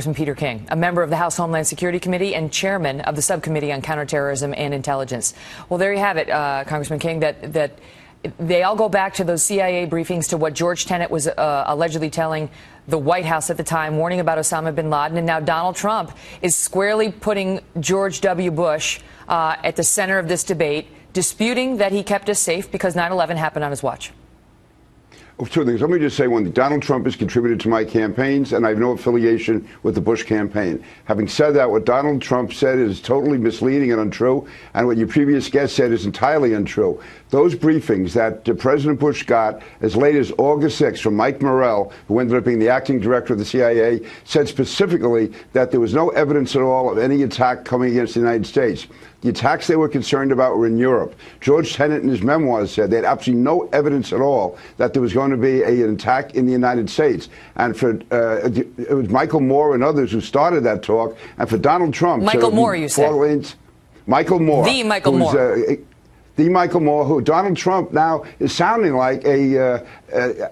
Congressman Peter King, a member of the House Homeland Security Committee and chairman of the Subcommittee on Counterterrorism and Intelligence. Well, there you have it, Congressman King, that they all go back to those CIA briefings, to what George Tenet was allegedly telling the White House at the time, warning about Osama bin Laden. And now Donald Trump is squarely putting George W. Bush at the center of this debate, disputing that he kept us safe because 9/11 happened on his watch. Two things. Let me just say one thing. Donald Trump has contributed to my campaigns, and I have no affiliation with the Bush campaign. Having said that, what Donald Trump said is totally misleading and untrue, and what your previous guest said is entirely untrue. Those briefings that President Bush got as late as August 6th from Mike Morrell, who ended up being the acting director of the CIA, said specifically that there was no evidence at all of any attack coming against the United States. The attacks they were concerned about were in Europe. George Tenet in his memoirs said they had absolutely no evidence at all that there was going to be an attack in the United States. And for it was Michael Moore and others who started that talk. And for Donald Trump, Michael Moore, you said. Michael Moore, the Michael Moore. The Michael Moore, who Donald Trump now is sounding like a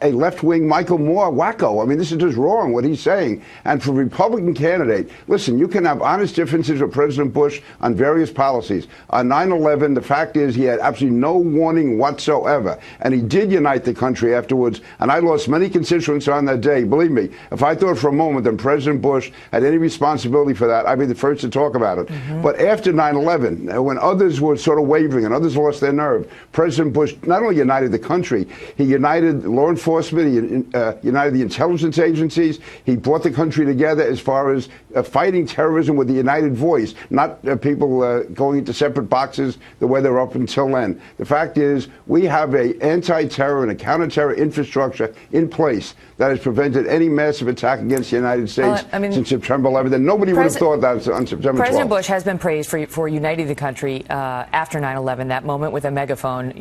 left-wing Michael Moore wacko. I mean, this is just wrong, what he's saying. And for Republican candidate, listen, you can have honest differences with President Bush on various policies. On 9/11, the fact is he had absolutely no warning whatsoever. And he did unite the country afterwards. And I lost many constituents on that day. Believe me, if I thought for a moment that President Bush had any responsibility for that, I'd be the first to talk about it. But after 9/11, when others were sort of wavering and others lost their nerve, President Bush not only united the country, he united law enforcement, he united the intelligence agencies. He brought the country together as far as fighting terrorism with a united voice, not people going into separate boxes the way they were up until then. The fact is, we have an anti-terror and a counter-terror infrastructure in place that has prevented any massive attack against the United States since September 11th. And nobody would have thought that on September 12th. President Bush has been praised for uniting the country after 9/11. That moment with a megaphone,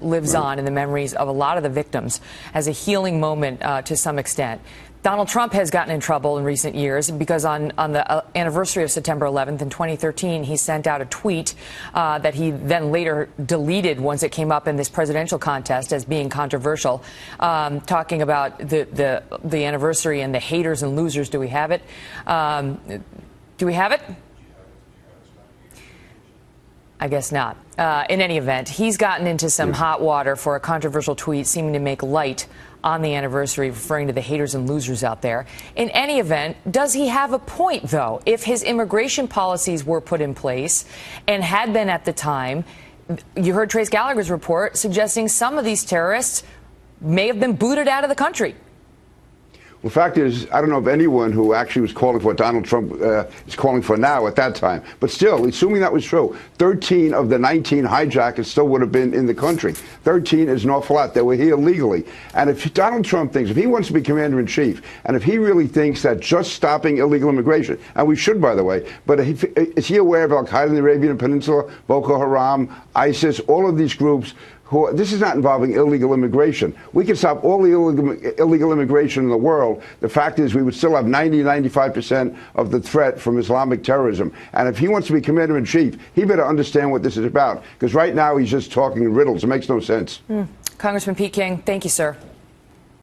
lives on in the memories of a lot of the victims as a healing moment to some extent. Donald Trump has gotten in trouble in recent years because on the anniversary of September 11th in 2013, he sent out a tweet that he then later deleted once it came up in this presidential contest as being controversial, talking about the anniversary and the haters and losers. Do we have it? Do we have it? I guess not. In any event, he's gotten into some hot water for a controversial tweet seeming to make light on the anniversary, referring to the haters and losers out there. In any event, does he have a point, though? If his immigration policies were put in place and had been at the time, you heard Trace Gallagher's report suggesting some of these terrorists may have been booted out of the country. Well, the fact is, I don't know of anyone who actually was calling for what Donald Trump is calling for now at that time. But still, assuming that was true, 13 of the 19 hijackers still would have been in the country. 13 is an awful lot. They were here legally. And if Donald Trump thinks, if he wants to be commander-in-chief, and if he really thinks that just stopping illegal immigration, and we should, by the way, but is he aware of Al-Qaeda in the Arabian Peninsula, Boko Haram, ISIS, all of these groups? This is not involving illegal immigration. We can stop all the illegal immigration in the world. The fact is we would still have 95% of the threat from Islamic terrorism. And if he wants to be commander-in-chief, he better understand what this is about. Because right now he's just talking in riddles. It makes no sense. Congressman Pete King, thank you, sir.